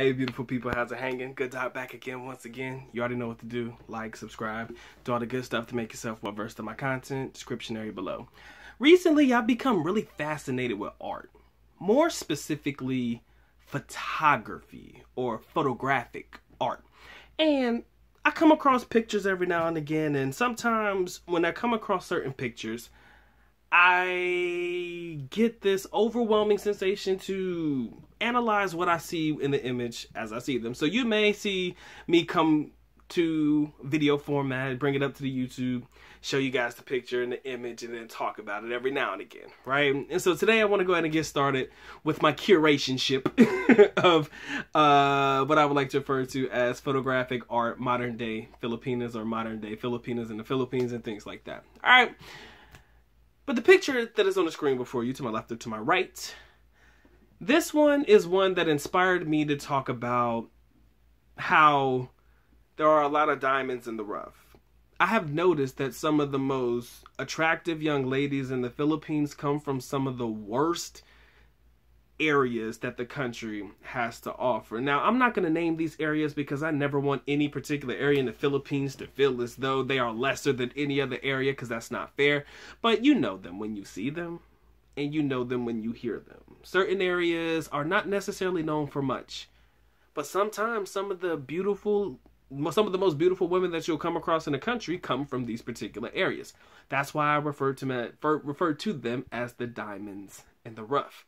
Hey, beautiful people, how's it hanging? Good Doc back again once again. You already know what to do. Like, subscribe, do all the good stuff to make yourself well versed in my content. Description area below. Recently, I've become really fascinated with art. More specifically, photography or photographic art. And I come across pictures every now and again, and sometimes when I come across certain pictures, I get this overwhelming sensation to analyze what I see in the image as I see them. So you may see me come to video format, bring it up to the YouTube, show you guys the picture and the image, and then talk about it every now and again, right? And so today I want to go ahead and get started with my curationship of what I would like to refer to as photographic art, modern day Filipinas, or modern day Filipinas in the Philippines and things like that. All right. But the picture that is on the screen before you, to my left or to my right, this one is one that inspired me to talk about how there are a lot of diamonds in the rough. I have noticed that some of the most attractive young ladies in the Philippines come from some of the worst areas that the country has to offer. Now, I'm not going to name these areas because I never want any particular area in the Philippines to feel as though they are lesser than any other area, because that's not fair. But you know them when you see them, and you know them when you hear them. Certain areas are not necessarily known for much, but sometimes some of the most beautiful women that you'll come across in the country come from these particular areas. That's why I refer to them as the diamonds in the rough.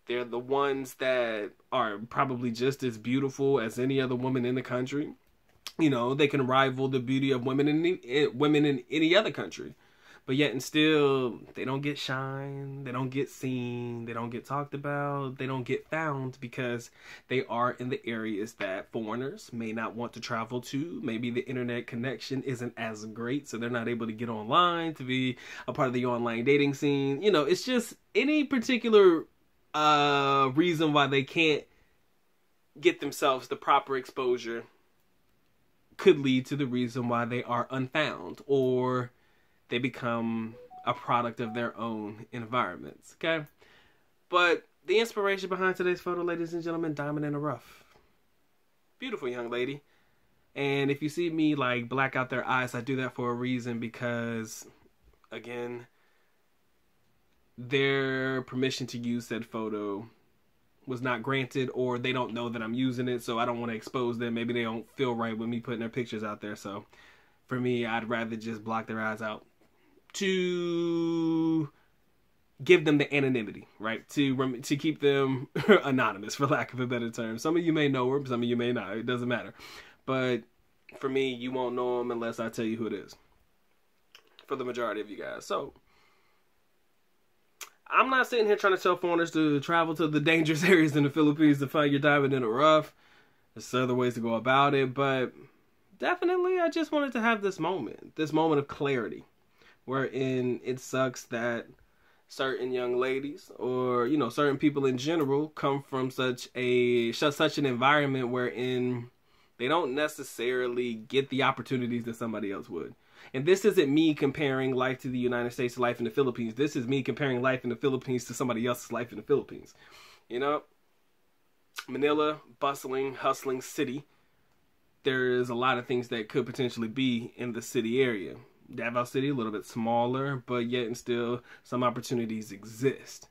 They're the ones that are probably just as beautiful as any other woman in the country. You know, they can rival the beauty of women in any other country. But yet and still, they don't get shine, they don't get seen, they don't get talked about, they don't get found because they are in the areas that foreigners may not want to travel to. Maybe the internet connection isn't as great, so they're not able to get online to be a part of the online dating scene. You know, it's just any particular reason why they can't get themselves the proper exposure could lead to the reason why they are unfound, or they become a product of their own environments, okay? But the inspiration behind today's photo, ladies and gentlemen, diamond in the rough. Beautiful young lady. And if you see me like black out their eyes, I do that for a reason because, again, their permission to use said photo was not granted, or they don't know that I'm using it, so I don't want to expose them. Maybe they don't feel right with me putting their pictures out there. So for me, I'd rather just block their eyes out to give them the anonymity, right? To keep them anonymous, for lack of a better term. Some of you may know her, some of you may not. It doesn't matter. But for me, you won't know them unless I tell you who it is, for the majority of you guys. So I'm not sitting here trying to tell foreigners to travel to the dangerous areas in the Philippines to find your diamond in the rough. There's other ways to go about it, but definitely I just wanted to have this moment of clarity, wherein it sucks that certain young ladies, or you know, certain people in general, come from such an environment wherein they don't necessarily get the opportunities that somebody else would. And this isn't me comparing life to the United States to life in the Philippines. This is me comparing life in the Philippines to somebody else's life in the Philippines. You know, Manila, bustling, hustling city. There's a lot of things that could potentially be in the city area. Davao City, a little bit smaller, but yet and still some opportunities exist.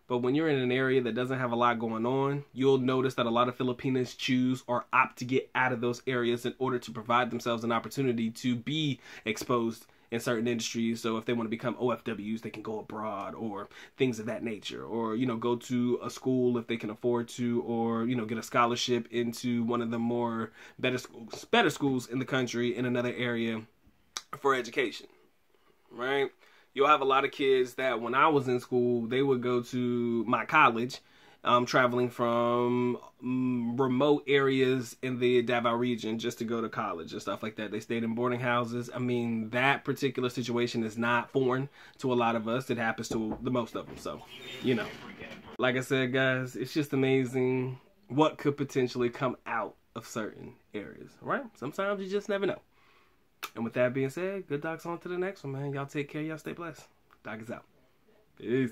But when you're in an area that doesn't have a lot going on, you'll notice that a lot of Filipinas choose or opt to get out of those areas in order to provide themselves an opportunity to be exposed in certain industries. So if they want to become OFWs, they can go abroad, or things of that nature, or, you know, go to a school if they can afford to, or, you know, get a scholarship into one of the better schools in the country in another area for education, right? You'll have a lot of kids that when I was in school, they would go to my college, traveling from remote areas in the Davao region just to go to college and stuff like that. They stayed in boarding houses. I mean, that particular situation is not foreign to a lot of us. It happens to the most of them. So, you know, like I said, guys, it's just amazing what could potentially come out of certain areas, right? Sometimes you just never know. And with that being said, good docs on to the next one, man. Y'all take care. Y'all stay blessed. Doc is out. Peace.